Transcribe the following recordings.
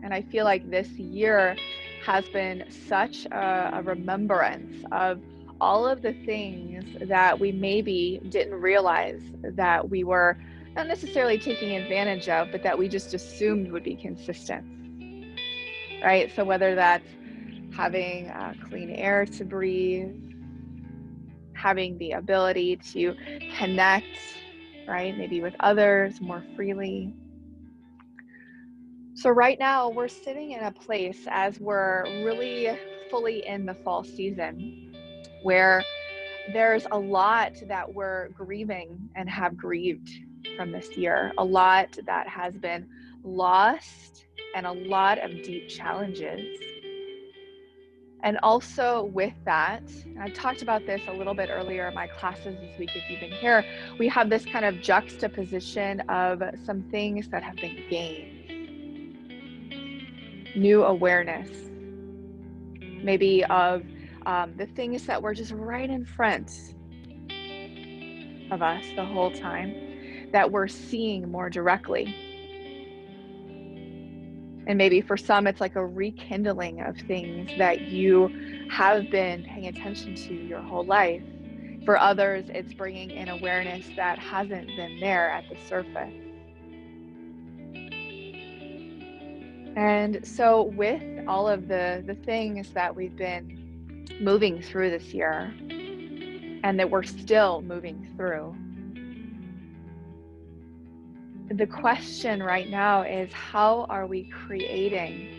And I feel like this year has been such a remembrance of all of the things that we maybe didn't realize that we were not necessarily taking advantage of, but that we just assumed would be consistent, right? So whether that's having clean air to breathe, having the ability to connect, right, maybe with others more freely. So right now we're sitting in a place as we're really fully in the fall season where there's a lot that we're grieving and have grieved from this year, a lot that has been lost and a lot of deep challenges. And also with that, and I talked about this a little bit earlier in my classes this week, if you've been here, we have this kind of juxtaposition of some things that have been gained. New awareness, maybe of the things that were just right in front of us the whole time that we're seeing more directly. And maybe for some, it's like a rekindling of things that you have been paying attention to your whole life. For others, it's bringing in awareness that hasn't been there at the surface. And so with all of the things that we've been moving through this year and that we're still moving through, the question right now is, how are we creating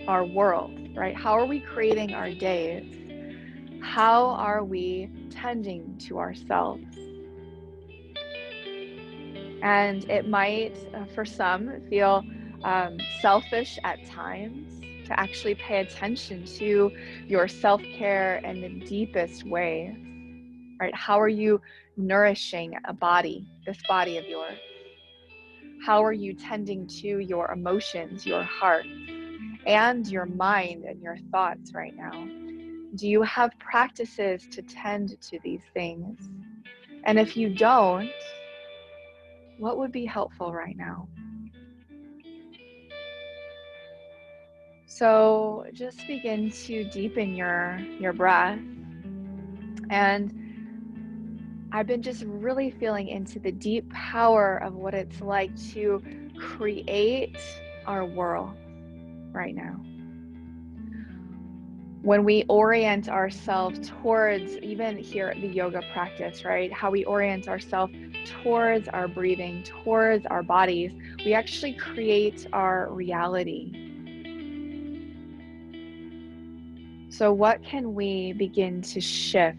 our world, right? How are we creating our days? How are we tending to ourselves? And it might, for some, feel selfish at times to actually pay attention to your self-care in the deepest way, right? How are you nourishing a body, this body of yours? How are you tending to your emotions, your heart, and your mind and your thoughts right now? Do you have practices to tend to these things? And if you don't, what would be helpful right now? So just begin to deepen your breath. And I've been just really feeling into the deep power of what it's like to create our world right now. When we orient ourselves towards, even here at the yoga practice, right? How we orient ourselves towards our breathing, towards our bodies, we actually create our reality. So what can we begin to shift?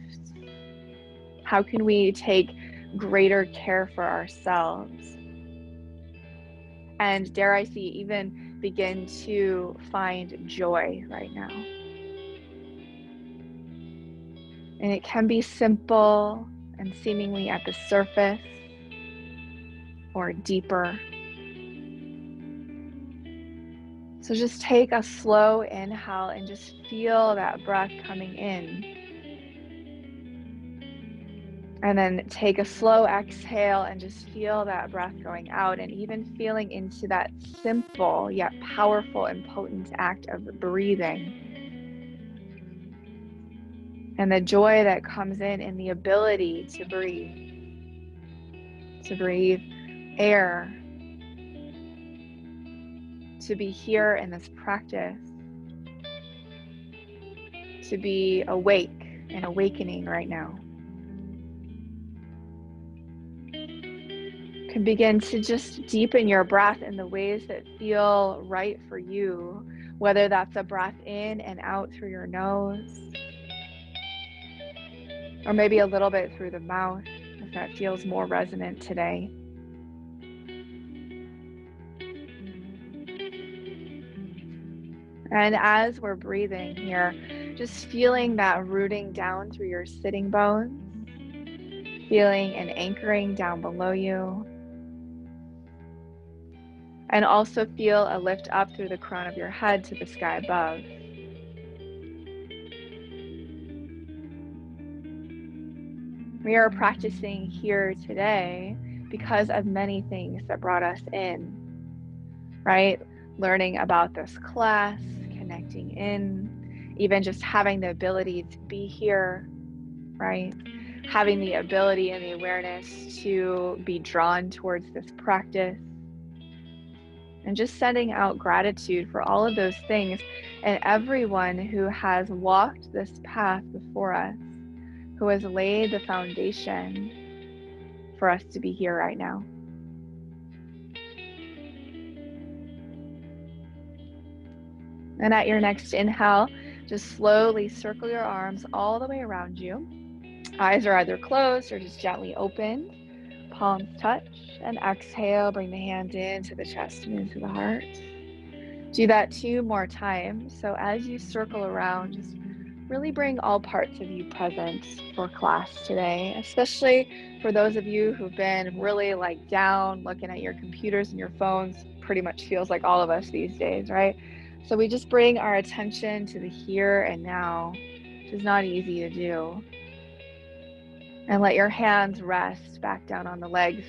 How can we take greater care for ourselves? And dare I say, even begin to find joy right now. And it can be simple and seemingly at the surface or deeper. So just take a slow inhale and just feel that breath coming in. And then take a slow exhale and just feel that breath going out, and even feeling into that simple yet powerful and potent act of breathing. And the joy that comes in the ability to breathe air, to be here in this practice, to be awake and awakening right now. You can begin to just deepen your breath in the ways that feel right for you, whether that's a breath in and out through your nose, or maybe a little bit through the mouth, if that feels more resonant today. And as we're breathing here, just feeling that rooting down through your sitting bones, feeling an anchoring down below you, and also feel a lift up through the crown of your head to the sky above. We are practicing here today because of many things that brought us in, right? learning about this class, connecting in, even just having the ability to be here, right? Having the ability and the awareness to be drawn towards this practice, and just sending out gratitude for all of those things and everyone who has walked this path before us, who has laid the foundation for us to be here right now. And at your next inhale, just slowly circle your arms all the way around you. Eyes are either closed or just gently opened. Palms touch. And exhale, bring the hand into the chest and into the heart. Do that 2 more times. So as you circle around, just really bring all parts of you present for class today, especially for those of you who've been really like down, looking at your computers and your phones. Pretty much feels like all of us these days, right? So we just bring our attention to the here and now, which is not easy to do. And let your hands rest back down on the legs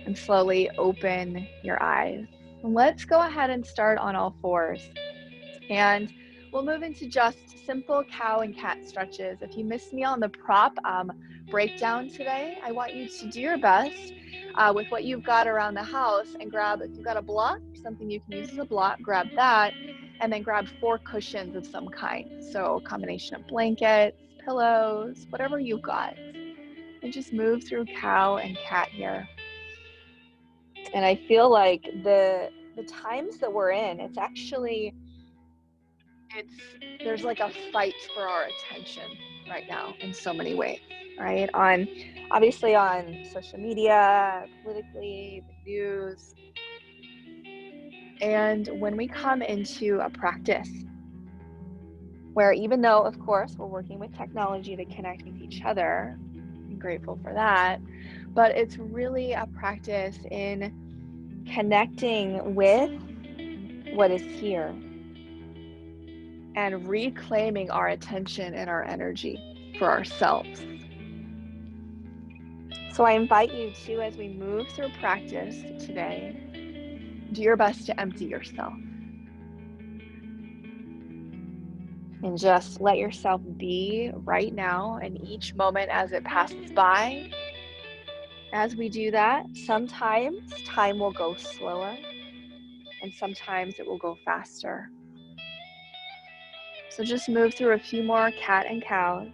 and slowly open your eyes. Let's go ahead and start on all fours. And we'll move into just simple cow and cat stretches. If you missed me on the prop breakdown today, I want you to do your best with what you've got around the house and grab, if you've got a block, something you can use as a block, grab that, and then grab 4 cushions of some kind. So a combination of blankets, pillows, whatever you've got. And just move through cow and cat here. And I feel like the times that we're in, there's like a fight for our attention right now in so many ways, right? Obviously on social media, politically, the news. And when we come into a practice where, even though of course we're working with technology to connect with each other, I'm grateful for that, but it's really a practice in connecting with what is here and reclaiming our attention and our energy for ourselves. So I invite you to, as we move through practice today, do your best to empty yourself. And just let yourself be right now in each moment as it passes by. As we do that, sometimes time will go slower and sometimes it will go faster. So just move through a few more cat and cows.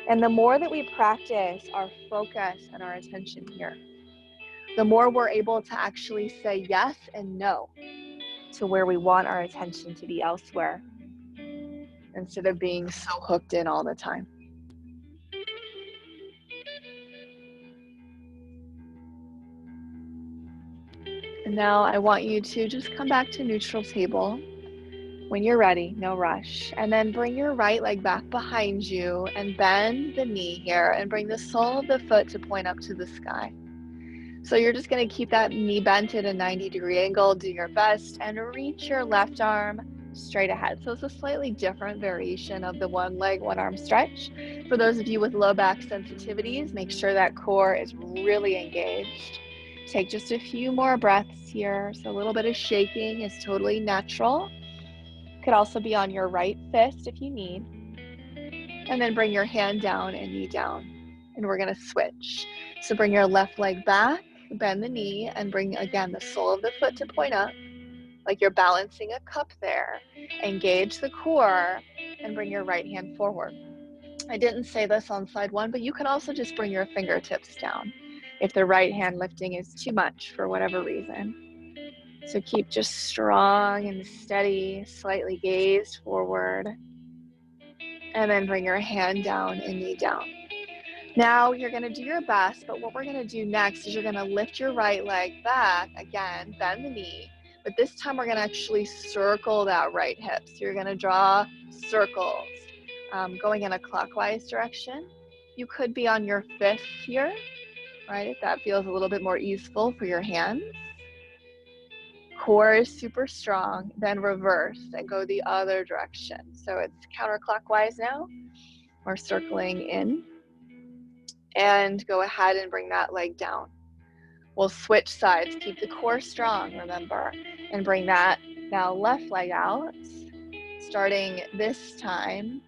And the more that we practice our focus and our attention here, the more we're able to actually say yes and no to where we want our attention to be elsewhere, instead of being so hooked in all the time. And now I want you to just come back to neutral table when you're ready, no rush. And then bring your right leg back behind you and bend the knee here and bring the sole of the foot to point up to the sky. So you're just going to keep that knee bent at a 90-degree angle, do your best, and reach your left arm straight ahead. So it's a slightly different variation of the one leg, one arm stretch. For those of you with low back sensitivities, make sure that core is really engaged. Take just a few more breaths here. So a little bit of shaking is totally natural. Could also be on your right fist if you need. And then bring your hand down and knee down. And we're going to switch. So bring your left leg back, bend the knee, and bring, again, the sole of the foot to point up, like you're balancing a cup there. Engage the core and bring your right hand forward. I didn't say this on slide 1, but you can also just bring your fingertips down if the right hand lifting is too much for whatever reason. So keep just strong and steady, slightly gazed forward, and then bring your hand down and knee down. Now you're going to do your best, but what we're going to do next is you're going to lift your right leg back, again, bend the knee, but this time we're going to actually circle that right hip. So you're going to draw circles going in a clockwise direction. You could be on your fist here, right, if that feels a little bit more easeful for your hands. Core is super strong, then reverse and go the other direction. So it's counterclockwise now. We're circling in. And go ahead and bring that leg down. We'll switch sides. Keep the core strong, remember, and bring that Now left leg out, starting this time,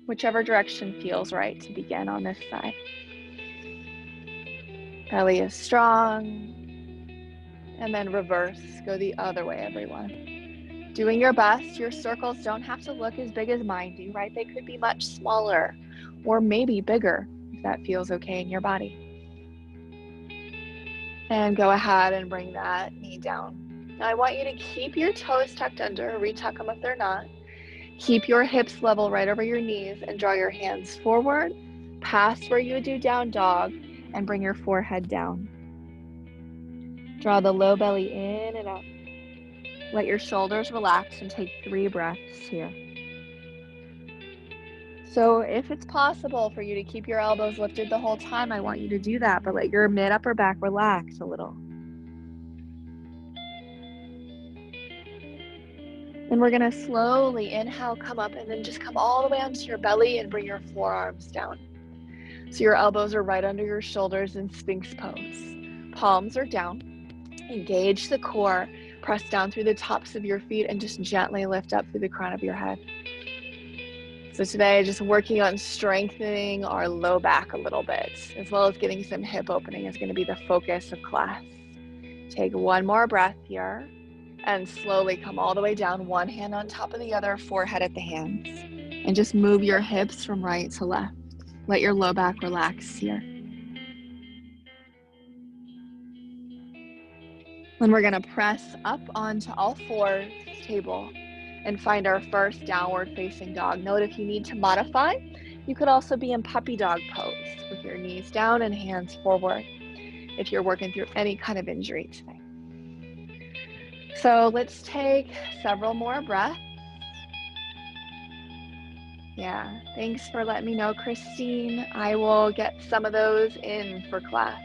whichever direction feels right to begin on this side. Belly is strong. And then reverse, go the other way, everyone. Doing your best. Your circles don't have to look as big as mine do, right? They could be much smaller or maybe bigger if that feels okay in your body. And go ahead and bring that knee down. Now I want you to keep your toes tucked under, retuck them if they're not. Keep your hips level right over your knees and draw your hands forward, past where you would do down dog, and bring your forehead down. Draw the low belly in and up. Let your shoulders relax and take 3 breaths here. So if it's possible for you to keep your elbows lifted the whole time, I want you to do that, but let your mid upper back relax a little. And we're gonna slowly inhale, come up, and then just come all the way onto your belly and bring your forearms down. So your elbows are right under your shoulders in Sphinx pose. Palms are down. Engage the core. Press down through the tops of your feet and just gently lift up through the crown of your head. So today, just working on strengthening our low back a little bit, as well as getting some hip opening is going to be the focus of class. Take one more breath here and slowly come all the way down, one hand on top of the other, forehead at the hands. And just move your hips from right to left. Let your low back relax here. Then we're going to press up onto all fours, table, and find our first downward facing dog. Note if you need to modify, you could also be in puppy dog pose with your knees down and hands forward if you're working through any kind of injury today. So let's take several more breaths. Yeah, thanks for letting me know, Christine. I will get some of those in for class.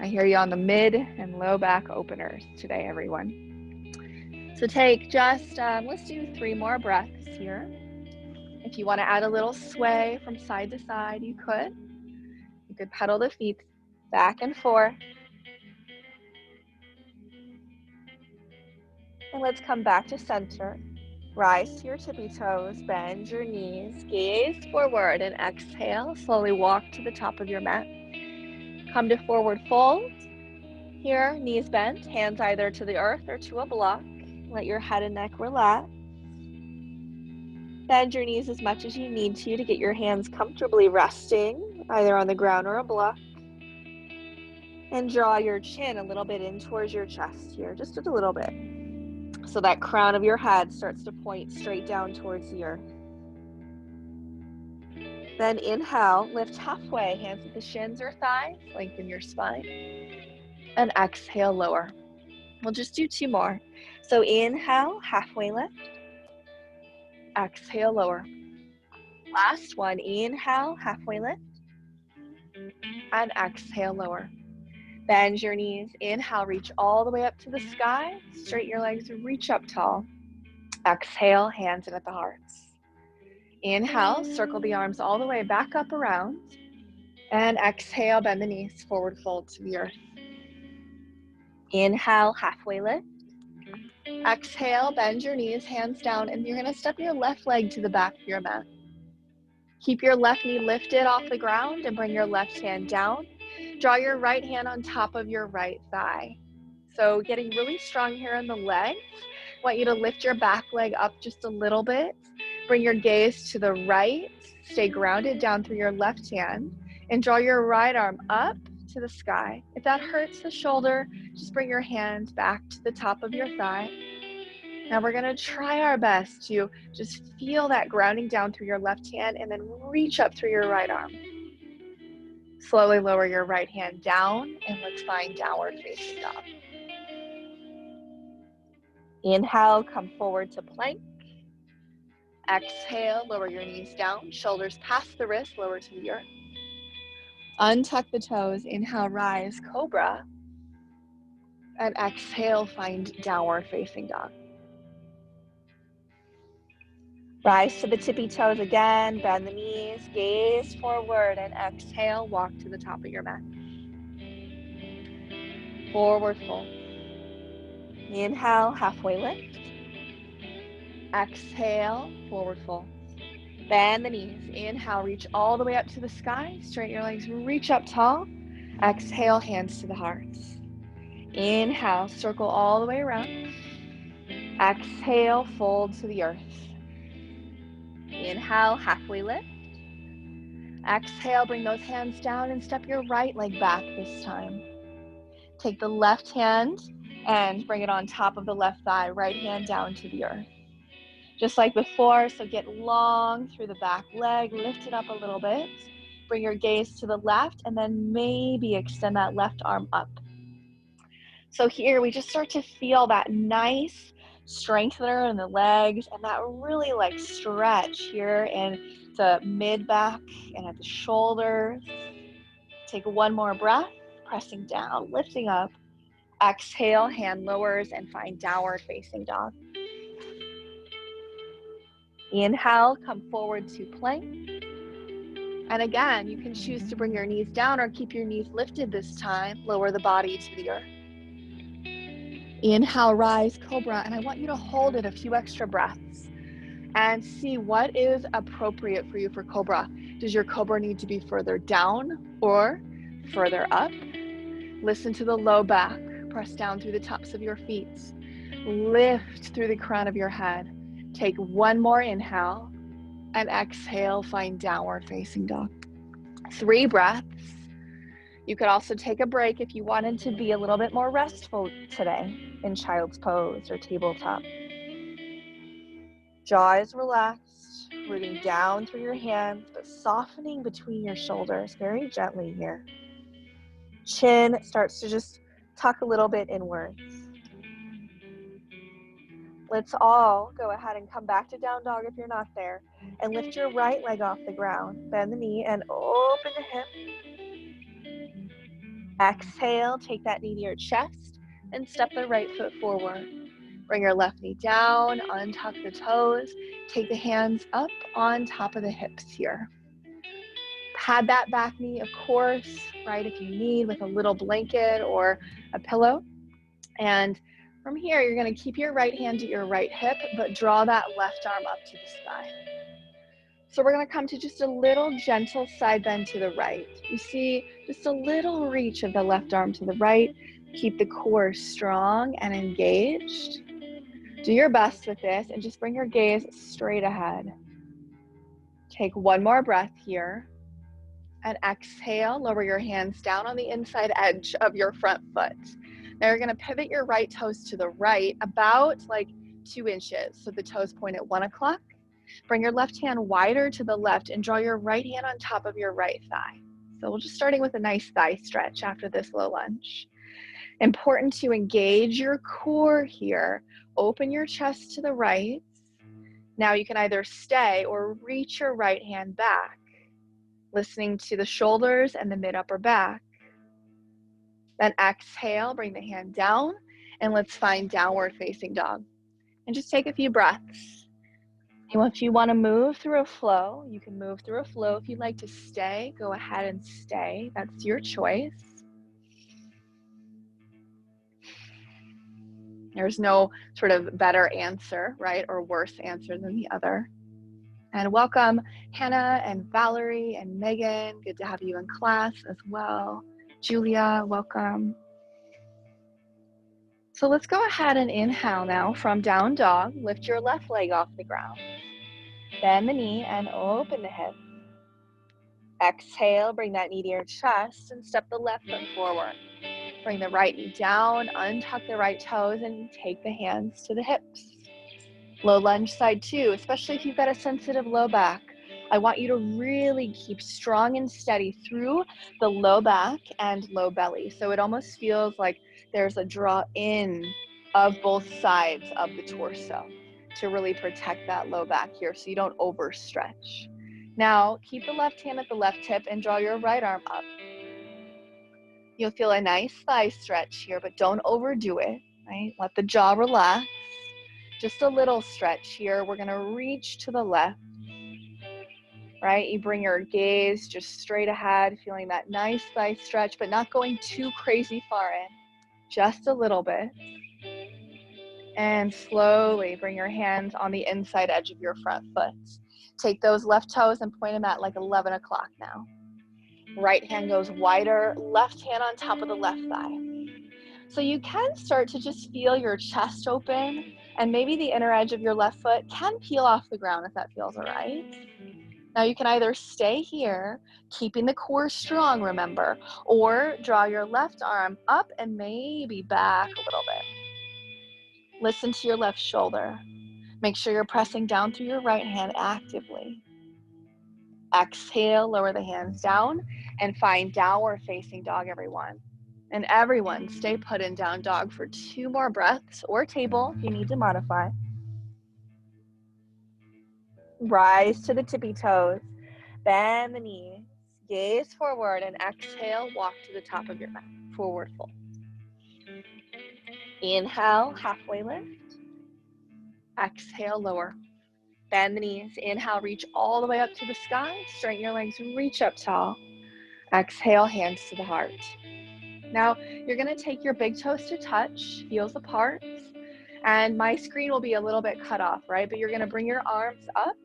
I hear you on the mid and low back openers today, everyone. So take just, let's do 3 more breaths here. If you want to add a little sway from side to side, you could. You could pedal the feet back and forth. And let's come back to center. Rise to your tippy toes, bend your knees, gaze forward, and exhale. Slowly walk to the top of your mat. Come to forward fold. Here, knees bent, hands either to the earth or to a block. Let your head and neck relax. Bend your knees as much as you need to get your hands comfortably resting, either on the ground or a block. And draw your chin a little bit in towards your chest here, just a little bit. So that crown of your head starts to point straight down towards the earth. Then inhale, lift halfway, hands at the shins or thighs, lengthen your spine. And exhale, lower. We'll just do 2 more. So inhale, halfway lift. Exhale, lower. Last one, inhale, halfway lift. And exhale, lower. Bend your knees. Inhale, reach all the way up to the sky. Straighten your legs, reach up tall. Exhale, hands in at the hearts. Inhale, circle the arms all the way back up around. And exhale, bend the knees, forward fold to the earth. Inhale, halfway lift. Exhale, bend your knees, hands down, and you're going to step your left leg to the back of your mat. Keep your left knee lifted off the ground and bring your left hand down. Draw your right hand on top of your right thigh. So getting really strong here in the legs. I want you to lift your back leg up just a little bit. Bring your gaze to the right. Stay grounded down through your left hand. And draw your right arm up to the sky. If that hurts the shoulder, just bring your hand back to the top of your thigh. Now we're going to try our best to just feel that grounding down through your left hand and then reach up through your right arm. Slowly lower your right hand down and let's find downward facing dog. Inhale, come forward to plank. Exhale, lower your knees down, shoulders past the wrist, lower to the earth. Untuck the toes, inhale, rise, Cobra. And exhale, find downward facing dog. Rise to the tippy toes again, bend the knees, gaze forward, and exhale, walk to the top of your mat. Forward fold. Inhale, halfway lift. Exhale, forward fold. Bend the knees. Inhale, reach all the way up to the sky. Straighten your legs, reach up tall. Exhale, hands to the heart. Inhale, circle all the way around. Exhale, fold to the earth. Inhale, halfway lift. Exhale, bring those hands down and step your right leg back this time. Take the left hand and bring it on top of the left thigh, right hand down to the earth. Just like before, so get long through the back leg, lift it up a little bit. Bring your gaze to the left and then maybe extend that left arm up. So here we just start to feel that nice strengthener in the legs and that really like stretch here in the mid back and at the shoulders. Take one more breath, pressing down, lifting up. Exhale, hand lowers and find downward facing dog. Inhale, come forward to plank. And again, you can choose to bring your knees down or keep your knees lifted this time. Lower the body to the earth. Inhale, rise, Cobra, and I want you to hold it a few extra breaths and see what is appropriate for you for Cobra. Does your Cobra need to be further down or further up? Listen to the low back. Press down through the tops of your feet. Lift through the crown of your head. Take one more inhale and exhale, find downward facing dog. 3 breaths. You could also take a break if you wanted to be a little bit more restful today in child's pose or tabletop. Jaw is relaxed, rooting down through your hands, but softening between your shoulders very gently here. Chin starts to just tuck a little bit inwards. Let's all go ahead and come back to down dog if you're not there, and lift your right leg off the ground. Bend the knee and open the hip. Exhale, take that knee to your chest and step the right foot forward. Bring your left knee down, untuck the toes. Take the hands up on top of the hips here. Pad that back knee, of course, right, if you need, with a little blanket or a pillow. And from here, you're going to keep your right hand at your right hip, but draw that left arm up to the sky. So we're going to come to just a little gentle side bend to the right. You see just a little reach of the left arm to the right. Keep the core strong and engaged. Do your best with this and just bring your gaze straight ahead. Take one more breath here. And exhale, lower your hands down on the inside edge of your front foot. Now you're going to pivot your right toes to the right about like 2 inches. So the toes point at 1 o'clock. Bring your left hand wider to the left and draw your right hand on top of your right thigh. So we're just starting with a nice thigh stretch after this low lunge. Important to engage your core here. Open your chest to the right. Now you can either stay or reach your right hand back, listening to the shoulders and the mid-upper back. Then exhale, bring the hand down, and let's find downward facing dog. And just take a few breaths. And if you want to move through a flow, you can move through a flow. If you'd like to stay, go ahead and stay. That's your choice. There's no sort of better answer, right, or worse answer than the other. And welcome, Hannah and Valerie and Megan. Good to have you in class as well. Julia, welcome. So let's go ahead and inhale now from down dog. Lift your left leg off the ground. Bend the knee and open the hip. Exhale, bring that knee to your chest and step the left foot forward. Bring the right knee down, untuck the right toes, and take the hands to the hips. Low lunge side 2, especially if you've got a sensitive low back. I want you to really keep strong and steady through the low back and low belly. So it almost feels like there's a draw in of both sides of the torso to really protect that low back here so you don't overstretch. Now, keep the left hand at the left hip and draw your right arm up. You'll feel a nice thigh stretch here, but don't overdo it, right? Let the jaw relax. Just a little stretch here. We're gonna reach to the left, right? You bring your gaze just straight ahead, feeling that nice thigh stretch, but not going too crazy far in, just a little bit. And slowly bring your hands on the inside edge of your front foot. Take those left toes and point them at like 11 o'clock now. Right hand goes wider, left hand on top of the left thigh. So you can start to just feel your chest open, and maybe the inner edge of your left foot can peel off the ground if that feels all right. Now you can either stay here, keeping the core strong, remember, or draw your left arm up and maybe back a little bit. Listen to your left shoulder. Make sure you're pressing down through your right hand actively. Exhale, lower the hands down, and find downward facing dog, everyone. And everyone, stay put in down dog for 2 more breaths, or table if you need to modify. Rise to the tippy toes. Bend the knees. Gaze forward and exhale, walk to the top of your mat. Forward fold. Inhale, halfway lift. Exhale, lower. Bend the knees. Inhale, reach all the way up to the sky. Straighten your legs, reach up tall. Exhale, hands to the heart. Now, you're going to take your big toes to touch, heels apart, and my screen will be a little bit cut off, right? But you're going to bring your arms up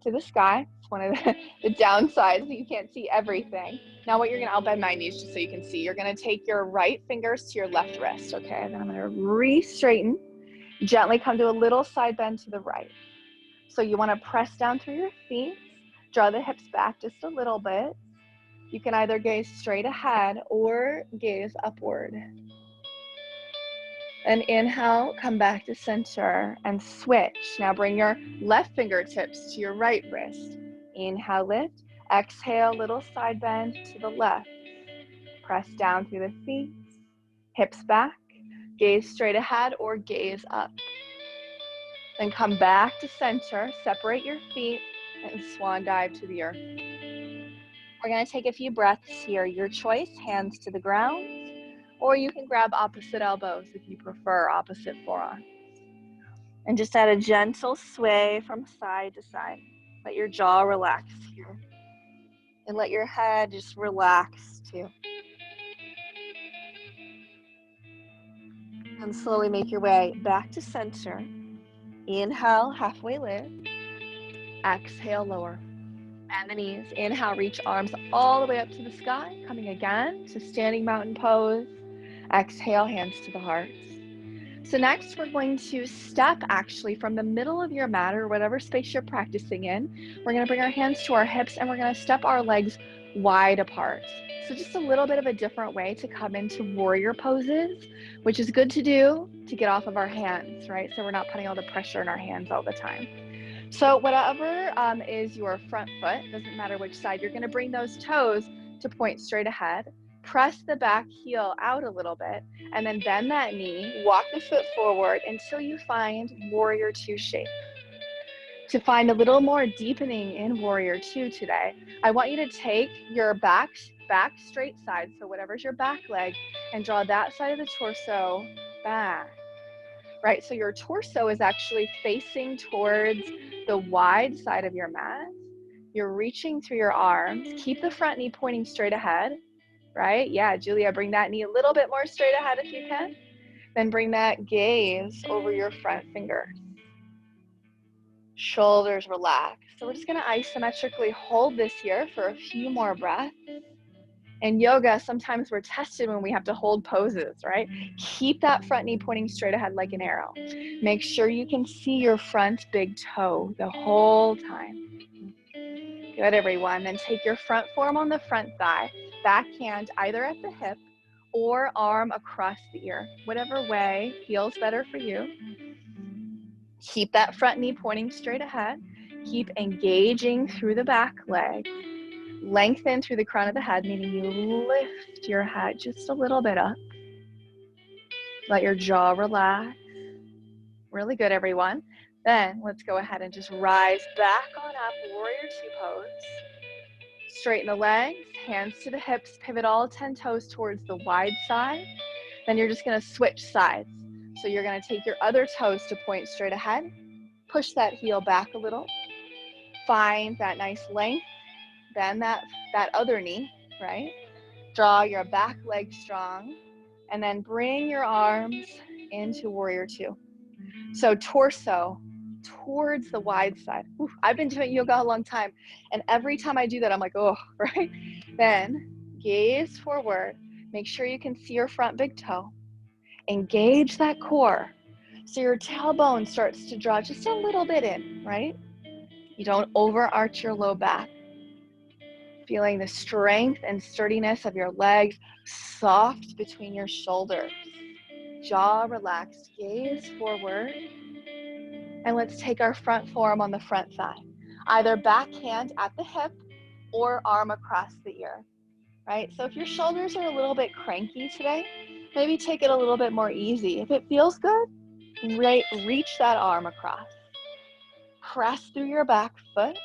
to the sky. It's one of the downsides, you can't see everything. Now what you're going to, I'll bend my knees just so you can see. You're going to take your right fingers to your left wrist, okay? And then I'm going to re-straighten. Gently come to a little side bend to the right. So you want to press down through your feet, draw the hips back just a little bit. You can either gaze straight ahead or gaze upward. And inhale, come back to center and switch. Now bring your left fingertips to your right wrist. Inhale, lift. Exhale, little side bend to the left. Press down through the feet, hips back. Gaze straight ahead or gaze up. Then come back to center, separate your feet, and swan dive to the earth. We're going to take a few breaths here. Your choice, hands to the ground, or you can grab opposite elbows if you prefer, opposite forearms. And just add a gentle sway from side to side. Let your jaw relax here. And let your head just relax too. And slowly make your way back to center. Inhale, halfway lift. Exhale, lower. Bend the knees. Inhale, reach arms all the way up to the sky. Coming again to standing mountain pose. Exhale, hands to the heart. So next we're going to step actually from the middle of your mat or whatever space you're practicing in. We're going to bring our hands to our hips and we're going to step our legs wide apart. So just a little bit of a different way to come into warrior poses, which is good to do to get off of our hands, right? So we're not putting all the pressure in our hands all the time. So whatever is your front foot, doesn't matter which side, you're going to bring those toes to point straight ahead. Press the back heel out a little bit and then bend that knee, walk the foot forward until you find warrior two shape. To find a little more deepening in warrior two today, I want you to take your back straight side, so whatever's your back leg, and draw that side of the torso back, right? So your torso is actually facing towards the wide side of your mat. You're reaching through your arms. Keep the front knee pointing straight ahead. Right? Yeah, Julia, bring that knee a little bit more straight ahead if you can. Then bring that gaze over your front fingers. Shoulders relax. So we're just going to isometrically hold this here for a few more breaths. In yoga, sometimes we're tested when we have to hold poses, right? Keep that front knee pointing straight ahead like an arrow. Make sure you can see your front big toe the whole time. Good, everyone. Then take your front forearm on the front thigh, back hand either at the hip or arm across the ear. Whatever way feels better for you. Keep that front knee pointing straight ahead. Keep engaging through the back leg. Lengthen through the crown of the head, meaning you lift your head just a little bit up. Let your jaw relax. Really good, everyone. Then let's go ahead and just rise back on up, warrior two pose. Straighten the legs, hands to the hips, pivot all 10 toes towards the wide side. Then you're just going to switch sides. So you're going to take your other toes to point straight ahead. Push that heel back a little. Find that nice length. Bend that other knee, right? Draw your back leg strong. And then bring your arms into warrior two. So torso towards the wide side. Oof, I've been doing yoga a long time, and every time I do that, I'm like, oh, right? Then gaze forward. Make sure you can see your front big toe. Engage that core. So your tailbone starts to draw just a little bit in, right? You don't overarch your low back. Feeling the strength and sturdiness of your legs, soft between your shoulders. Jaw relaxed, gaze forward. And let's take our front forearm on the front thigh. Either back hand at the hip or arm across the ear, right? So if your shoulders are a little bit cranky today, maybe take it a little bit more easy. If it feels good, reach that arm across. Press through your back foot.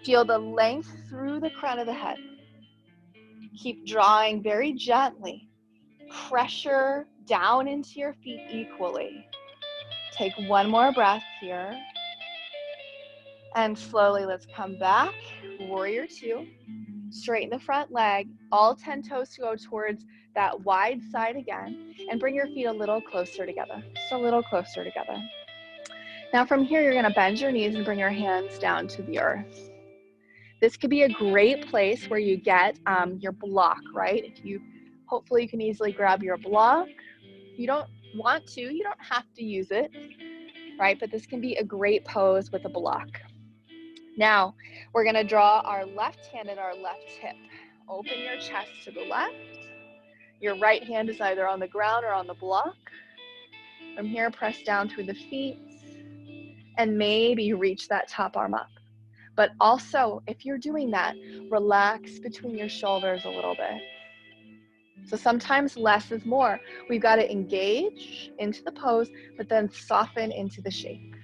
Feel the length through the crown of the head. Keep drawing very gently. Pressure down into your feet equally. Take one more breath here. And slowly let's come back. Warrior two. Straighten the front leg. All 10 toes go towards that wide side again. And bring your feet a little closer together. Just a little closer together. Now from here, you're going to bend your knees and bring your hands down to the earth. This could be a great place where you get your block, right? Hopefully you can easily grab your block. If you don't want to, you don't have to use it, right? But this can be a great pose with a block. Now, we're gonna draw our left hand at our left hip. Open your chest to the left. Your right hand is either on the ground or on the block. From here, press down through the feet and maybe reach that top arm up. But also, if you're doing that, relax between your shoulders a little bit. So sometimes less is more. We've got to engage into the pose, but then soften into the shape.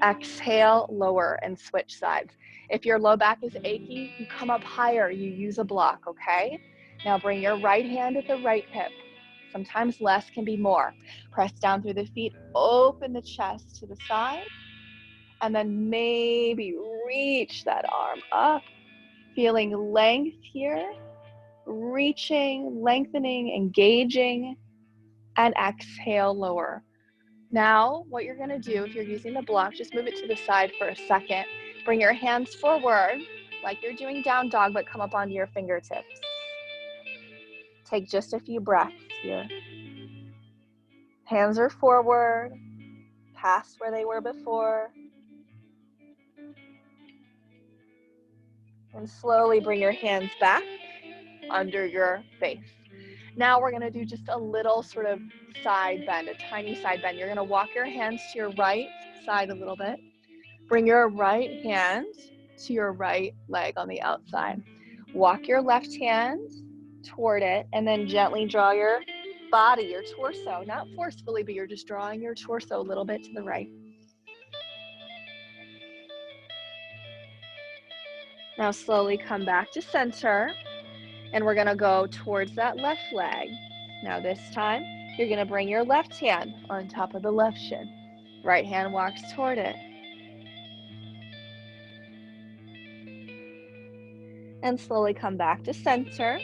Exhale, lower, and switch sides. If your low back is achy, you come up higher, you use a block, okay? Now bring your right hand at the right hip. Sometimes less can be more. Press down through the feet, open the chest to the side, and then maybe reach that arm up, feeling length here, reaching, lengthening, engaging, and exhale, lower. Now, what you're gonna do, if you're using the block, just move it to the side for a second. Bring your hands forward, like you're doing down dog, but come up onto your fingertips. Take just a few breaths here. Hands are forward, past where they were before. And slowly bring your hands back under your face. Now we're gonna do just a little sort of side bend, a tiny side bend. You're gonna walk your hands to your right side a little bit. Bring your right hand to your right leg on the outside. Walk your left hand toward it and then gently draw your body, your torso, not forcefully, but you're just drawing your torso a little bit to the right. Now slowly come back to center. And we're gonna go towards that left leg. Now this time, you're gonna bring your left hand on top of the left shin. Right hand walks toward it. And slowly come back to center.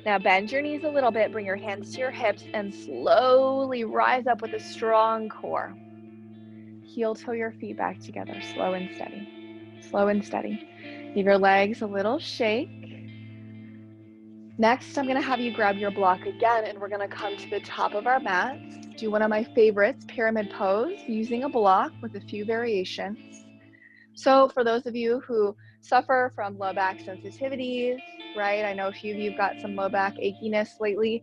Now bend your knees a little bit, bring your hands to your hips, and slowly rise up with a strong core. Heel toe your feet back together, slow and steady. Slow and steady. Give your legs a little shake. Next, I'm gonna have you grab your block again, and we're gonna come to the top of our mat. Do one of my favorites, pyramid pose, using a block with a few variations. So for those of you who suffer from low back sensitivities, right? I know a few of you have got some low back achiness lately.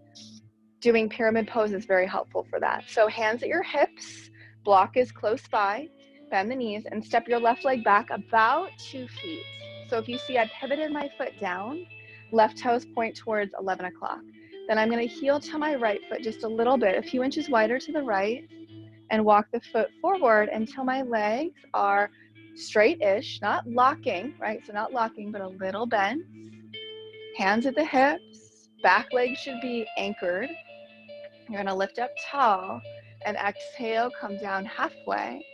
Doing pyramid pose is very helpful for that. So hands at your hips, block is close by, bend the knees, and step your left leg back about 2 feet. So if you see I pivoted my foot down, left toes point towards 11 o'clock. Then I'm gonna heel to my right foot just a little bit, a few inches wider to the right, and walk the foot forward until my legs are straight-ish, not locking, right? So not locking, but a little bent. Hands at the hips, back leg should be anchored. You're gonna lift up tall and exhale, come down halfway.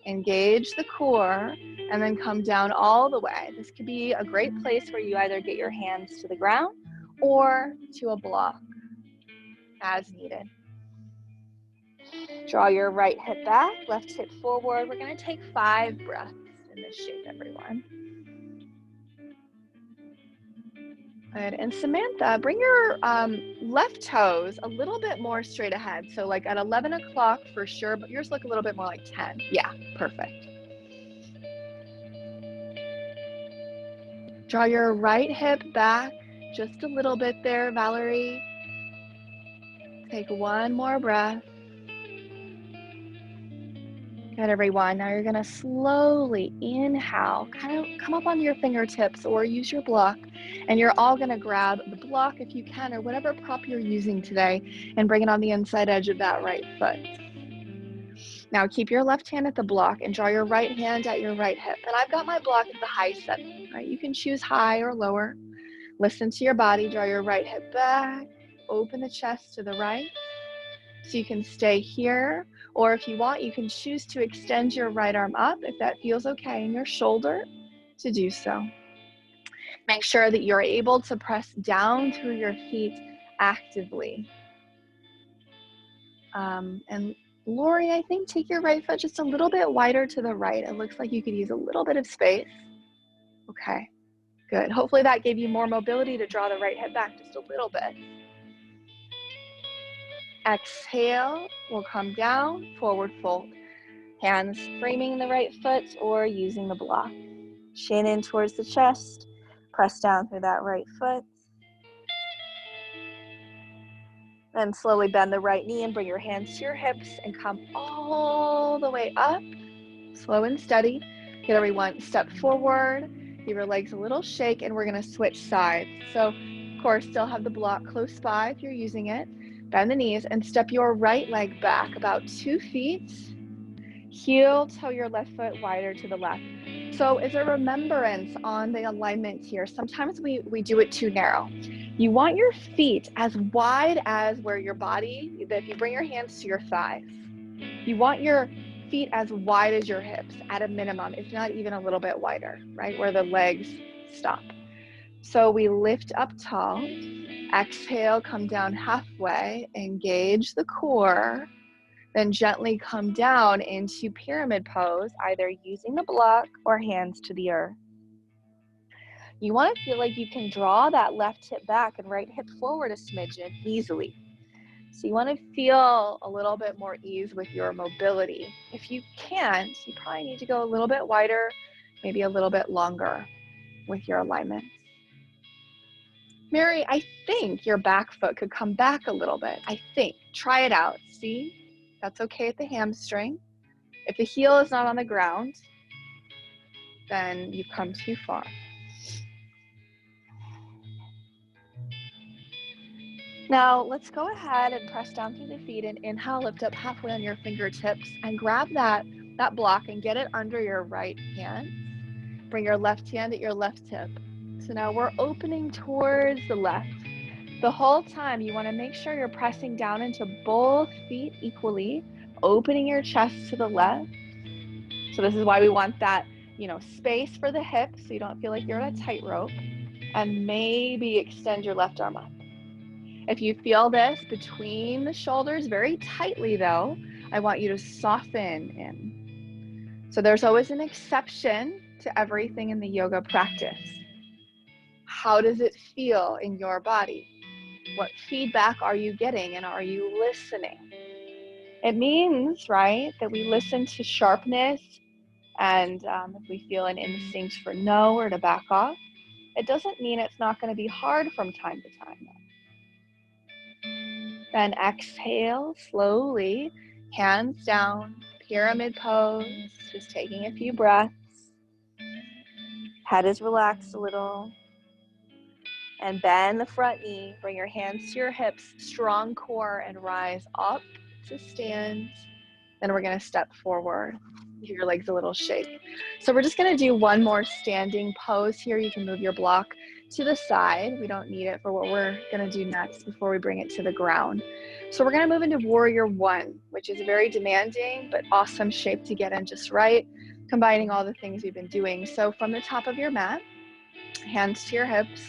Engage the core and then come down all the way. This could be a great place where you either get your hands to the ground or to a block as needed. Draw your right hip back, left hip forward. We're going to take 5 breaths in this shape, everyone. Good. And Samantha, bring your left toes a little bit more straight ahead. So like at 11 o'clock for sure, but yours look a little bit more like 10. Yeah, perfect. Draw your right hip back just a little bit there, Valerie. Take one more breath. Good, everyone. Now you're going to slowly inhale, kind of come up onto your fingertips or use your block. And you're all going to grab the block if you can, or whatever prop you're using today, and bring it on the inside edge of that right foot. Now keep your left hand at the block and draw your right hand at your right hip. And I've got my block at the high setting, right? You can choose high or lower. Listen to your body. Draw your right hip back. Open the chest to the right. So you can stay here, or if you want, you can choose to extend your right arm up if that feels okay in your shoulder to do so. Make sure that you're able to press down through your feet actively. And Lori, I think take your right foot just a little bit wider to the right. It looks like you could use a little bit of space. Okay, good. Hopefully that gave you more mobility to draw the right hip back just a little bit. Exhale, we'll come down, forward fold. Hands framing the right foot or using the block. Shin in towards the chest, press down through that right foot. Then slowly bend the right knee and bring your hands to your hips and come all the way up, slow and steady. Get everyone, step forward, give your legs a little shake, and we're gonna switch sides. So, of course, still have the block close by if you're using it. Bend the knees and step your right leg back about 2 feet. Heel toe your left foot wider to the left. So as a remembrance on the alignment here, sometimes we do it too narrow. You want your feet as wide as where your body, if you bring your hands to your thighs, you want your feet as wide as your hips at a minimum, if not even a little bit wider, right? Where the legs stop. So we lift up tall, exhale, come down halfway, engage the core, then gently come down into pyramid pose, either using the block or hands to the earth. You want to feel like you can draw that left hip back and right hip forward a smidgen easily. So you want to feel a little bit more ease with your mobility. If you can't, you probably need to go a little bit wider, maybe a little bit longer with your alignment. Mary, I think your back foot could come back a little bit. I think. Try it out. See? That's okay at the hamstring. If the heel is not on the ground, then you've come too far. Now, let's go ahead and press down through the feet and inhale, lift up halfway on your fingertips and grab that block and get it under your right hand. Bring your left hand at your left hip. So now we're opening towards the left. The whole time you want to make sure you're pressing down into both feet equally, opening your chest to the left. So this is why we want that, space for the hips so you don't feel like you're on a tightrope, and maybe extend your left arm up. If you feel this between the shoulders very tightly though, I want you to soften in. So there's always an exception to everything in the yoga practice. How does it feel in your body? What feedback are you getting, and are you listening? It means, right, that we listen to sharpness, and if we feel an instinct for no or to back off, it doesn't mean it's not going to be hard from time to time. Then exhale slowly, hands down, pyramid pose, just taking a few breaths. Head is relaxed a little. And bend the front knee, bring your hands to your hips, strong core, and rise up to stand. Then we're going to step forward. Give your legs a little shake. So we're just going to do one more standing pose here. You can move your block to the side. We don't need it for what we're going to do next before we bring it to the ground. So we're going to move into Warrior One, which is a very demanding but awesome shape to get in just right, combining all the things we've been doing. So from the top of your mat, hands to your hips,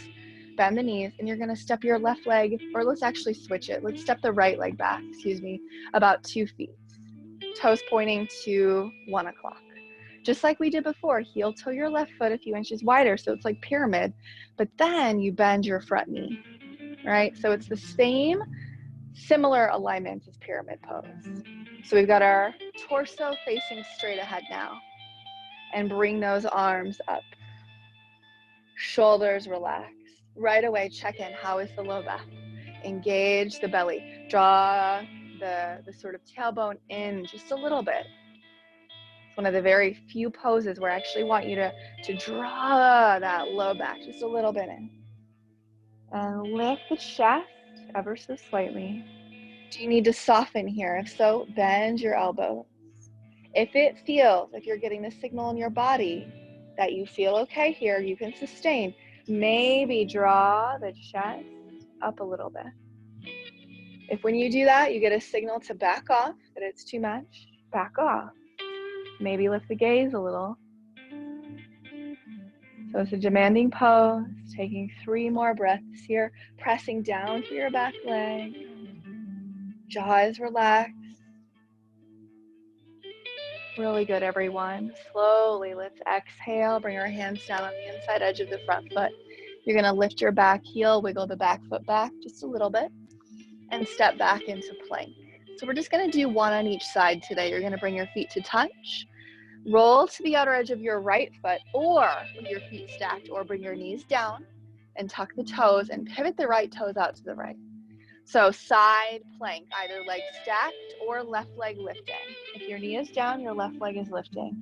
bend the knees, and you're gonna step your left leg, or let's actually switch it. Let's step the right leg back, about 2 feet. Toes pointing to 1 o'clock. Just like we did before, heel toe your left foot a few inches wider, so it's like pyramid, but then you bend your front knee, right? So it's the same, similar alignment as pyramid pose. So we've got our torso facing straight ahead now, and bring those arms up. Shoulders relax. Right away, check in. How is the low back? Engage the belly. Draw the sort of tailbone in just a little bit. It's one of the very few poses where I actually want you to draw that low back just a little bit in. And lift the chest ever so slightly. Do you need to soften here? If so, bend your elbows. If it feels, if you're getting the signal in your body that you feel okay here, you can sustain, maybe draw the chest up a little bit. If when you do that, you get a signal to back off, that it's too much, back off. Maybe lift the gaze a little. So it's a demanding pose, taking 3 more breaths here, pressing down through your back leg. Jaw is relaxed. Really good, everyone. Slowly, let's exhale. Bring our hands down on the inside edge of the front foot. You're gonna lift your back heel, wiggle the back foot back just a little bit, and step back into plank. So we're just gonna do 1 on each side today. You're gonna bring your feet to touch, roll to the outer edge of your right foot, or with your feet stacked, or bring your knees down and tuck the toes and pivot the right toes out to the right. So side plank, either leg stacked or left leg lifting. If your knee is down, your left leg is lifting.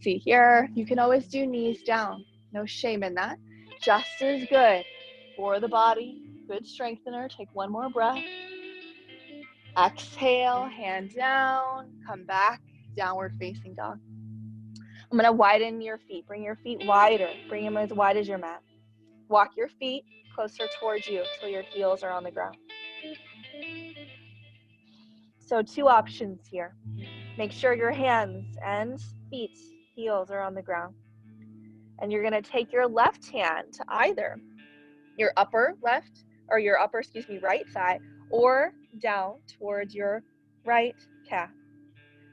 See here, you can always do knees down. No shame in that. Just as good for the body. Good strengthener. Take 1 more breath. Exhale, hand down, come back, downward facing dog. I'm gonna widen your feet. Bring your feet wider. Bring them as wide as your mat. Walk your feet closer towards you so your heels are on the ground. So 2 options here. Make sure your hands and feet, heels are on the ground. And you're gonna take your left hand to either your upper left, or your upper, right thigh, or down towards your right calf.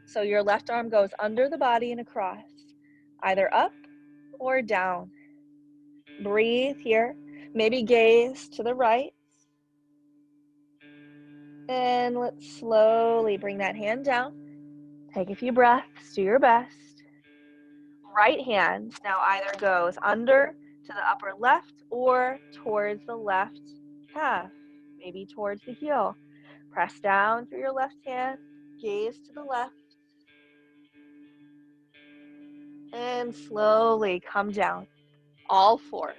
So your left arm goes under the body and across, either up or down. Breathe here. Maybe gaze to the right. And let's slowly bring that hand down. Take a few breaths, do your best. Right hand now either goes under to the upper left or towards the left calf, maybe towards the heel. Press down through your left hand, gaze to the left, and slowly come down, all 4s.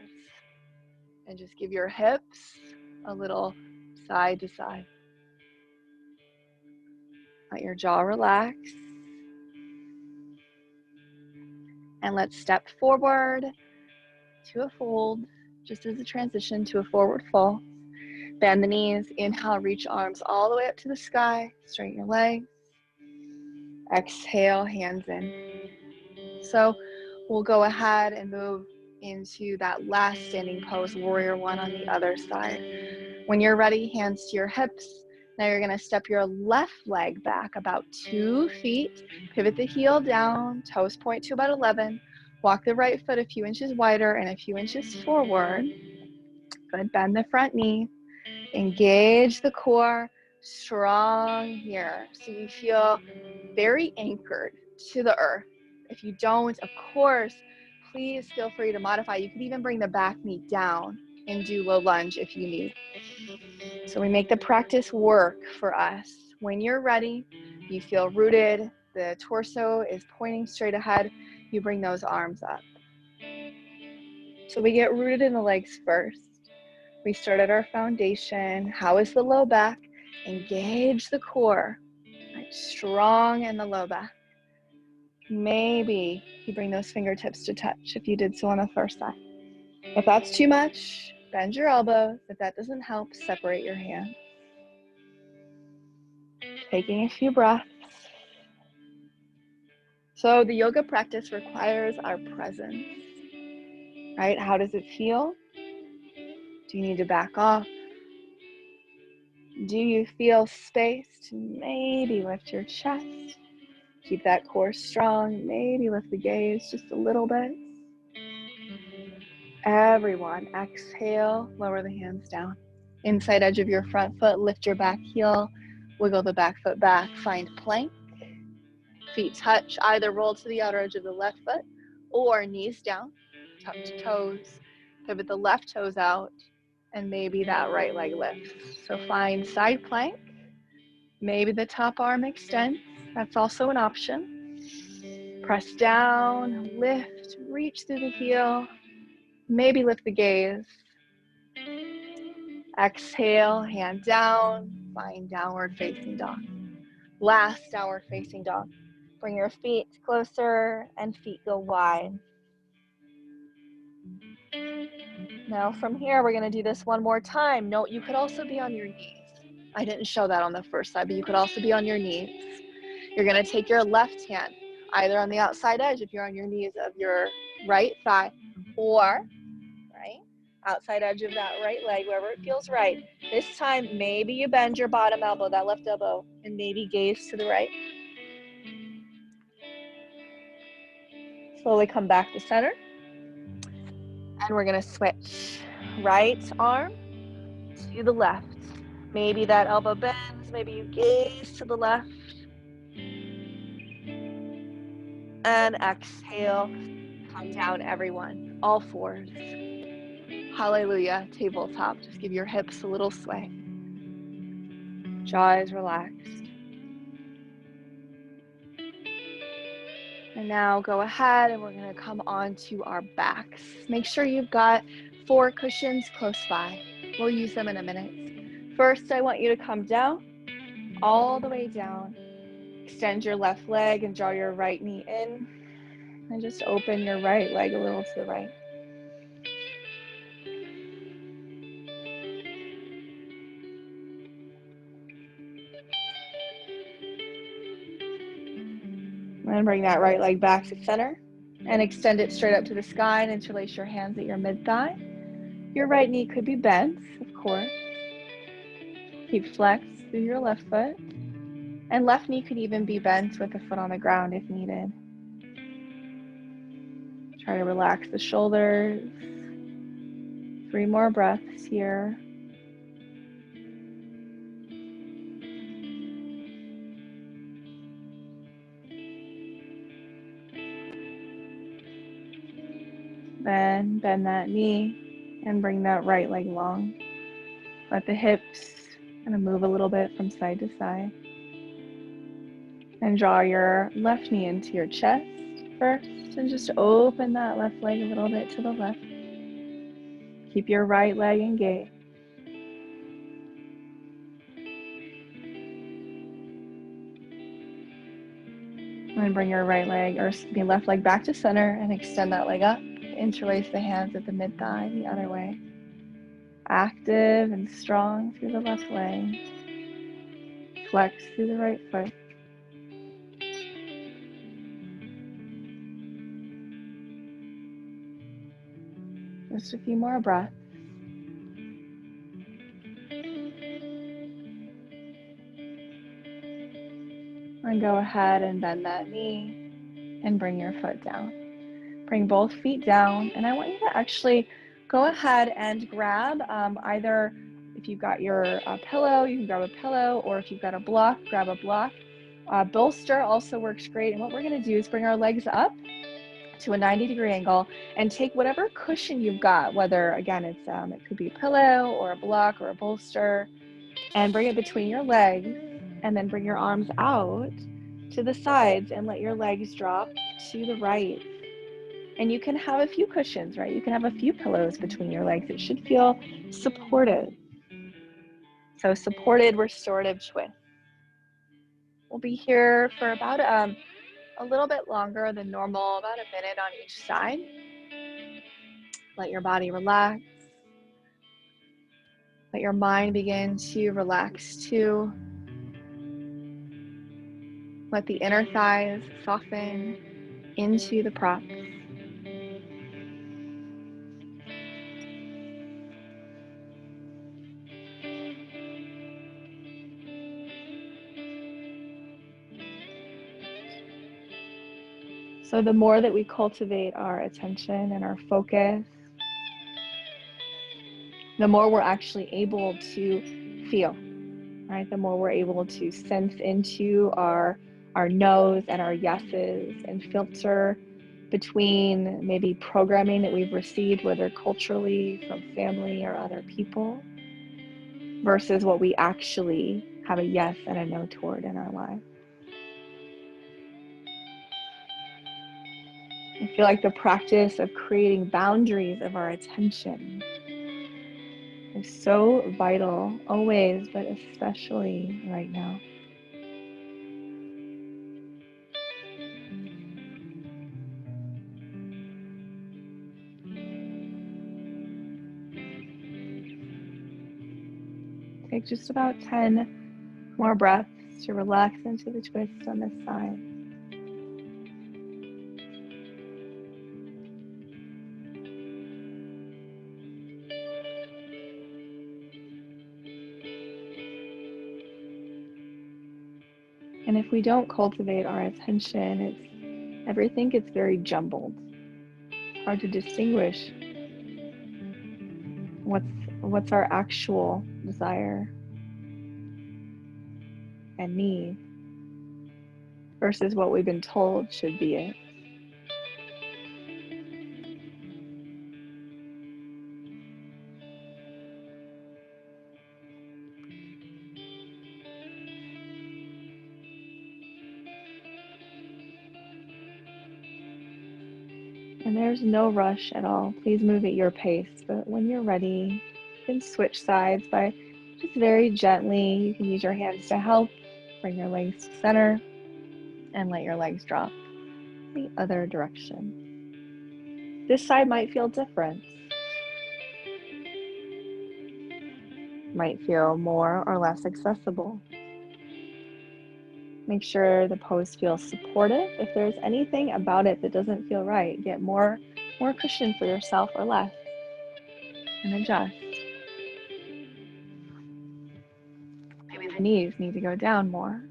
And just give your hips a little side to side. Let your jaw relax. And let's step forward to a fold, just as a transition to a forward fold. Bend the knees, inhale, reach arms all the way up to the sky, straighten your legs. Exhale, hands in. So we'll go ahead and move into that last standing pose, warrior 1 on the other side. When you're ready, hands to your hips. Now you're gonna step your left leg back about 2 feet, pivot the heel down, toes point to about 11, walk the right foot a few inches wider and a few inches forward. Good, bend the front knee, engage the core, strong here. So you feel very anchored to the earth. If you don't, of course, please feel free to modify. You could even bring the back knee down and do low lunge if you need. So we make the practice work for us. When you're ready, you feel rooted, the torso is pointing straight ahead, you bring those arms up. So we get rooted in the legs first. We start at our foundation. How is the low back? Engage the core, right? Strong in the low back. Maybe you bring those fingertips to touch if you did so on the first side. If that's too much, bend your elbows. If that doesn't help, separate your hands. Taking a few breaths. So the yoga practice requires our presence, right? How does it feel? Do you need to back off? Do you feel space to maybe lift your chest? Keep that core strong. Maybe lift the gaze just a little bit. Everyone, exhale, lower the hands down. Inside edge of your front foot, lift your back heel, wiggle the back foot back, find plank. Feet touch, either roll to the outer edge of the left foot or knees down, tuck toes, pivot the left toes out, and maybe that right leg lifts. So find side plank. Maybe the top arm extends. That's also an option. Press down, lift, reach through the heel. Maybe lift the gaze. Exhale, hand down, find downward facing dog. Last downward facing dog. Bring your feet closer and feet go wide. Now from here, we're going to do this one more time. Note, you could also be on your knees. I didn't show that on the first side, but you could also be on your knees. You're going to take your left hand, either on the outside edge if you're on your knees of your right thigh, or outside edge of that right leg, wherever it feels right. This time, maybe you bend your bottom elbow, that left elbow, and maybe gaze to the right. Slowly come back to center. And we're gonna switch. Right arm to the left. Maybe that elbow bends, maybe you gaze to the left. And exhale, come down everyone, all fours. Hallelujah, tabletop. Just give your hips a little sway. Jaw is relaxed. And now go ahead and we're gonna come onto our backs. Make sure you've got 4 cushions close by. We'll use them in a minute. First, I want you to come down, all the way down. Extend your left leg and draw your right knee in. And just open your right leg a little to the right. And bring that right leg back to center. And extend it straight up to the sky and interlace your hands at your mid-thigh. Your right knee could be bent, of course. Keep flex through your left foot. And left knee could even be bent with the foot on the ground if needed. Try to relax the shoulders. 3 more breaths here. Then bend that knee and bring that right leg long. Let the hips kind of move a little bit from side to side. And draw your left knee into your chest first and just open that left leg a little bit to the left. Keep your right leg engaged. And bring your left leg back to center and extend that leg up. Interlace the hands at the mid-thigh the other way. Active and strong through the left leg. Flex through the right foot. Just a few more breaths. And go ahead and bend that knee and bring your foot down. Bring both feet down, and I want you to actually go ahead and grab either, if you've got your pillow, you can grab a pillow, or if you've got a block, grab a block. Bolster also works great, and what we're going to do is bring our legs up to a 90-degree angle and take whatever cushion you've got, whether, again, it could be a pillow or a block or a bolster, and bring it between your legs, and then bring your arms out to the sides and let your legs drop to the right. And you can have a few cushions, right? You can have a few pillows between your legs. It should feel supportive. So supported restorative twist. We'll be here for about a little bit longer than normal, about a minute on each side. Let your body relax. Let your mind begin to relax too. Let the inner thighs soften into the props. So the more that we cultivate our attention and our focus, the more we're actually able to feel, right? The more we're able to sense into our no's and our yeses and filter between maybe programming that we've received, whether culturally from family or other people, versus what we actually have a yes and a no toward in our life. I feel like the practice of creating boundaries of our attention is so vital, always, but especially right now. Take just about 10 more breaths to relax into the twist on this side. And if we don't cultivate our attention, everything gets very jumbled. It's hard to distinguish what's our actual desire and need versus what we've been told should be it. And there's no rush at all. Please move at your pace, but when you're ready, you can switch sides by just very gently. You can use your hands to help. Bring your legs to center and let your legs drop the other direction. This side might feel different. Might feel more or less accessible. Make sure the pose feels supportive. If there's anything about it that doesn't feel right, get more cushion for yourself or less, and adjust. Maybe the knees need to go down more.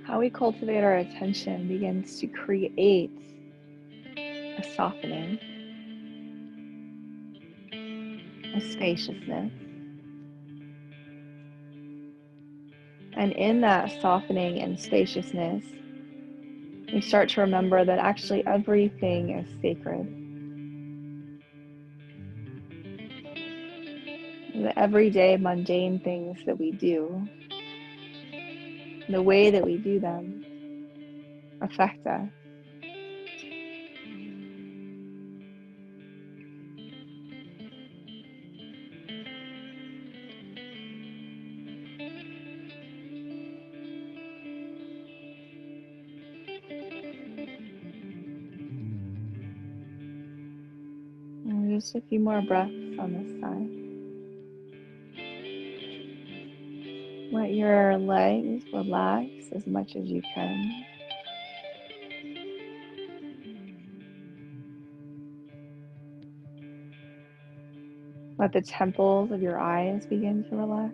How we cultivate our attention begins to create a softening, a spaciousness. And in that softening and spaciousness, we start to remember that actually everything is sacred. The everyday mundane things that we do, the way that we do them, affect us. And just a few more breaths on this side. Let your legs relax as much as you can. Let the temples of your eyes begin to relax.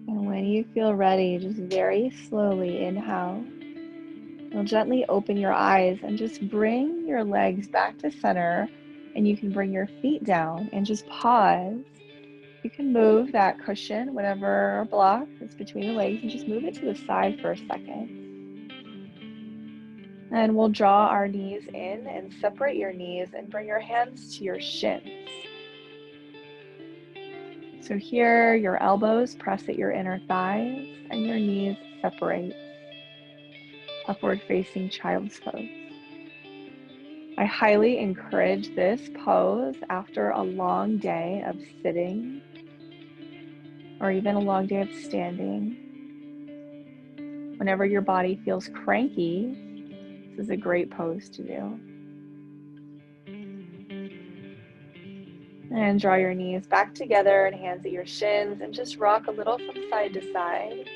And when you feel ready, just very slowly inhale. You'll gently open your eyes and just bring your legs back to center, and you can bring your feet down and just pause. You can move that cushion, whatever block is between the legs, and just move it to the side for a second. And we'll draw our knees in and separate your knees and bring your hands to your shins. So here, your elbows press at your inner thighs and your knees separate. Upward facing child's pose. I highly encourage this pose after a long day of sitting or even a long day of standing. Whenever your body feels cranky, this is a great pose to do. And draw your knees back together and hands at your shins and just rock a little from side to side.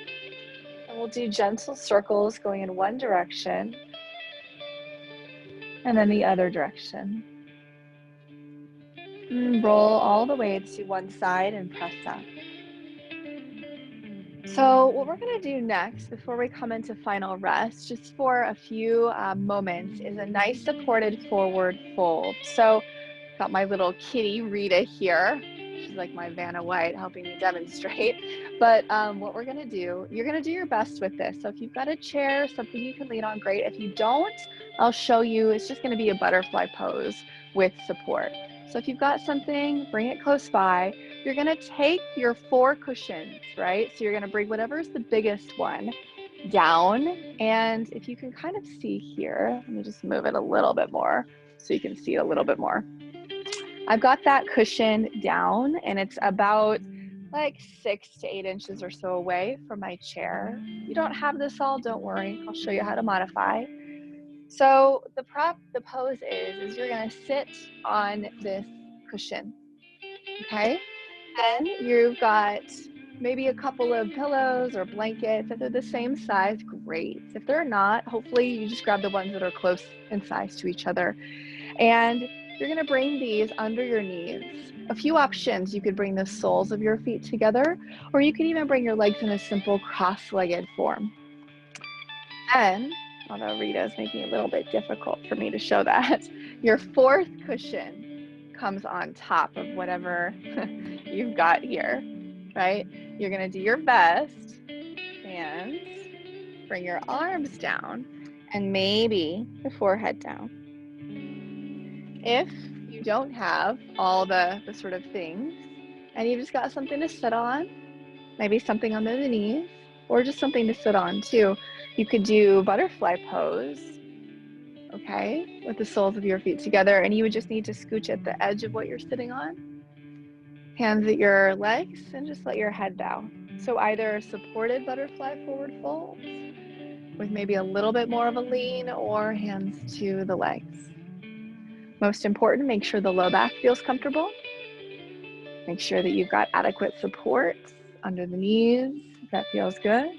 And we'll do gentle circles going in one direction and then the other direction. And roll all the way to one side and press up. So what we're going to do next, before we come into final rest, just for a few moments, is a nice supported forward fold. So got my little kitty Rita here. She's like my Vanna White helping me demonstrate. But what we're going to do, you're going to do your best with this. So if you've got a chair, something you can lean on, great. If you don't, I'll show you. It's just going to be a butterfly pose with support. So if you've got something, bring it close by. You're going to take your 4 cushions, right? So you're going to bring whatever's the biggest one down. And if you can kind of see here, let me just move it a little bit more so you can see it a little bit more. I've got that cushion down and it's about like 6 to 8 inches or so away from my chair. If you don't have this all, don't worry. I'll show you how to modify. So the pose is you're gonna sit on this cushion, okay? Then you've got maybe a couple of pillows or blankets. If they're the same size, great. If they're not, hopefully you just grab the ones that are close in size to each other. And you're gonna bring these under your knees. A few options, you could bring the soles of your feet together, or you could even bring your legs in a simple cross-legged form. Then, although Rita is making it a little bit difficult for me to show that, your 4th cushion comes on top of whatever you've got here, right? You're gonna do your best and bring your arms down and maybe the forehead down. If you don't have all the sort of things and you've just got something to sit on, maybe something under the knees or just something to sit on too, you could do butterfly pose, okay, with the soles of your feet together, and you would just need to scooch at the edge of what you're sitting on, hands at your legs, and just let your head bow. So either supported butterfly forward fold with maybe a little bit more of a lean or hands to the legs. Most important, make sure the low back feels comfortable. Make sure that you've got adequate support under the knees. That feels good.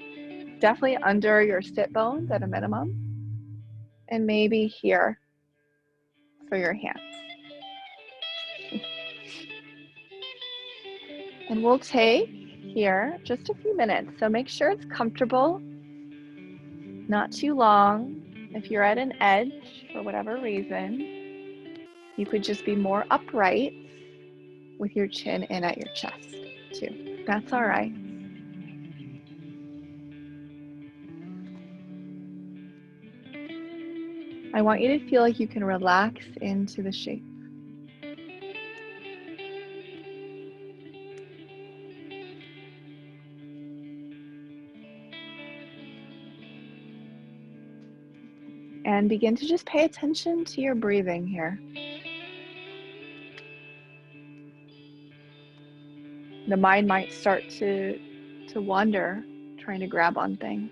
Definitely under your sit bones at a minimum. And maybe here for your hands. And we'll take here just a few minutes. So make sure it's comfortable, not too long. If you're at an edge for whatever reason, you could just be more upright with your chin in at your chest too. That's all right. I want you to feel like you can relax into the shape. And begin to just pay attention to your breathing here. The mind might start to wander, trying to grab on things.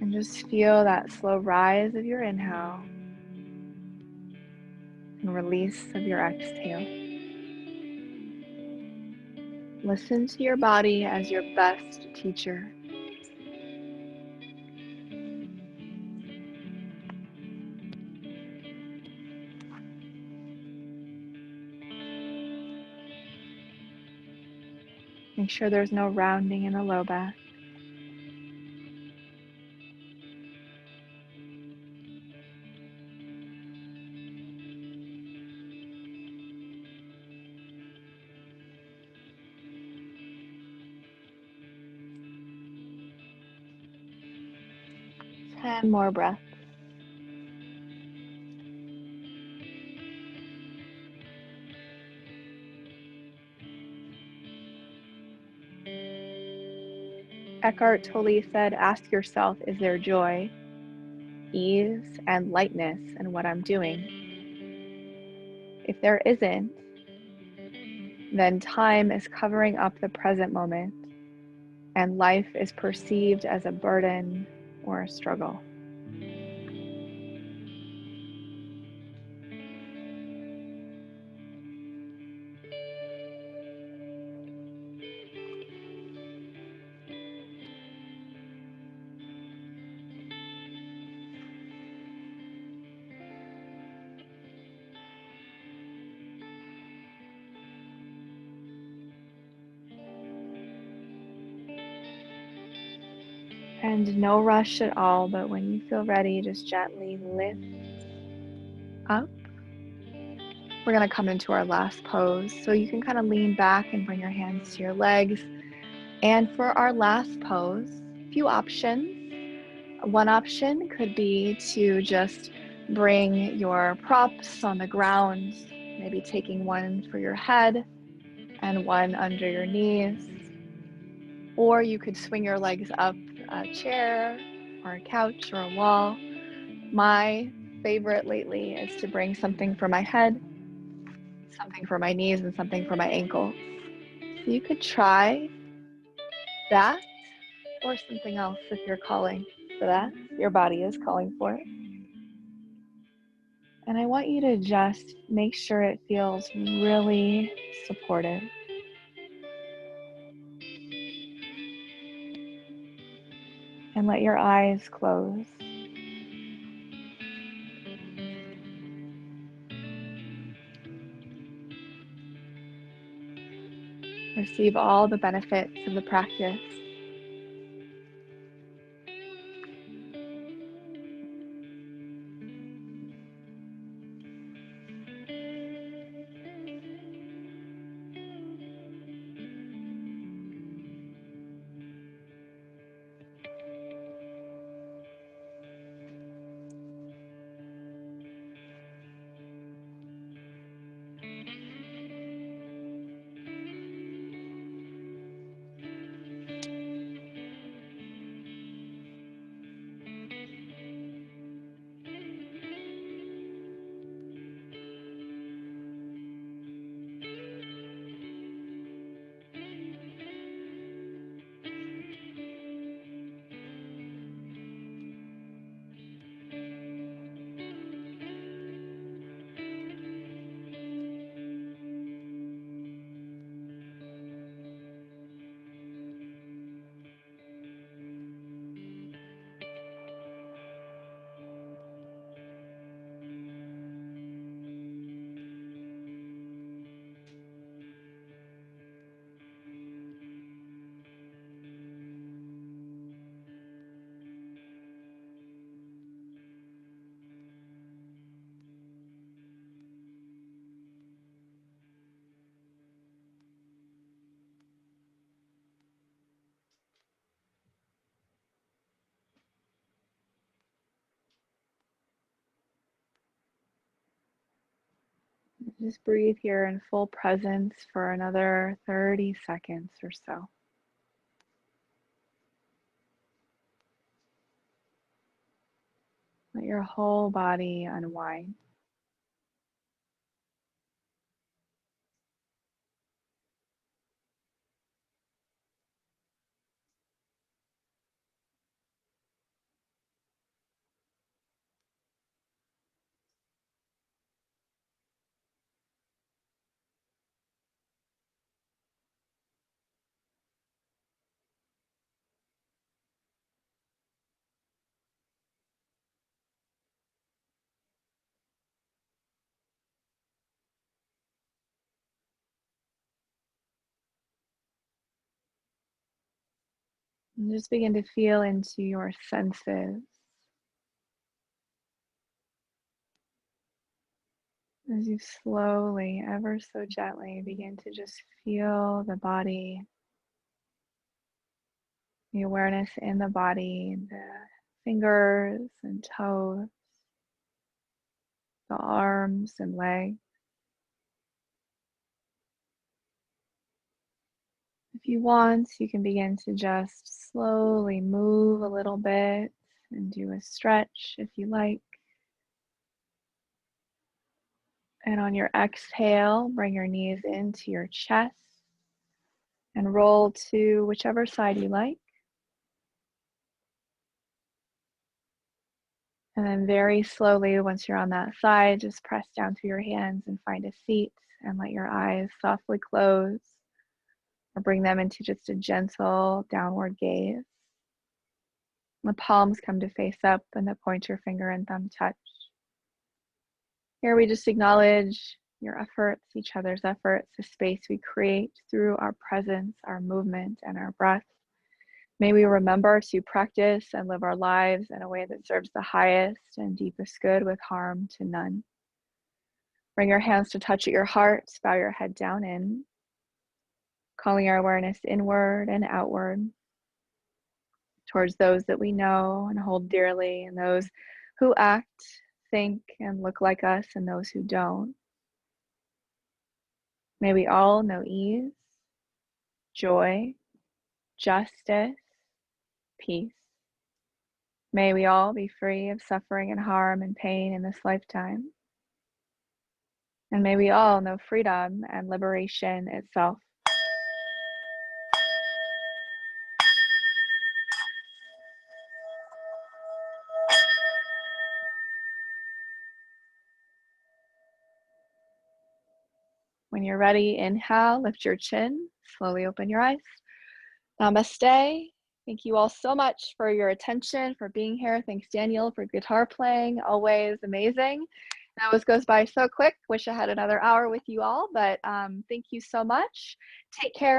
And just feel that slow rise of your inhale and release of your exhale. Listen to your body as your best teacher. Make sure there's no rounding in the low back. And more breath. Eckhart Tolle said, ask yourself, is there joy? ease and lightness in what I'm doing. If there isn't, then time is covering up the present moment, and life is perceived as a burden or a struggle. And no rush at all, but when you feel ready, just gently lift up. We're going to come into our last pose. So you can kind of lean back and bring your hands to your legs. And for our last pose, a few options. One option could be to just bring your props on the ground, maybe taking one for your head and one under your knees. Or you could swing your legs up a chair or a couch or a wall. My favorite lately is to bring something for my head, something for my knees, and something for my ankles. So you could try that or something else if you're calling for that. Your body is calling for it. And I want you to just make sure it feels really supportive. And let your eyes close. Receive all the benefits of the practice. Just breathe here in full presence for another 30 seconds or so. Let your whole body unwind. And just begin to feel into your senses as you slowly, ever so gently, begin to just feel the body, the awareness in the body, the fingers and toes, the arms and legs. If you want, you can begin to just slowly move a little bit, and do a stretch if you like. And on your exhale, bring your knees into your chest and roll to whichever side you like. And then very slowly, once you're on that side, just press down through your hands and find a seat and let your eyes softly close or bring them into just a gentle downward gaze. The palms come to face up and the pointer finger and thumb touch. Here we just acknowledge your efforts, each other's efforts, the space we create through our presence, our movement, and our breath. May we remember to practice and live our lives in a way that serves the highest and deepest good with harm to none. Bring your hands to touch at your heart, bow your head down in, calling our awareness inward and outward towards those that we know and hold dearly, and those who act, think, and look like us, and those who don't. May we all know ease, joy, justice, peace. May we all be free of suffering and harm and pain in this lifetime. And may we all know freedom and liberation itself. When you're ready, inhale, lift your chin, slowly open your eyes. Namaste. Thank you all so much for your attention, for being here. Thanks, Daniel, for guitar playing. Always amazing. It always goes by so quick. Wish I had another hour with you all, but thank you so much. Take care.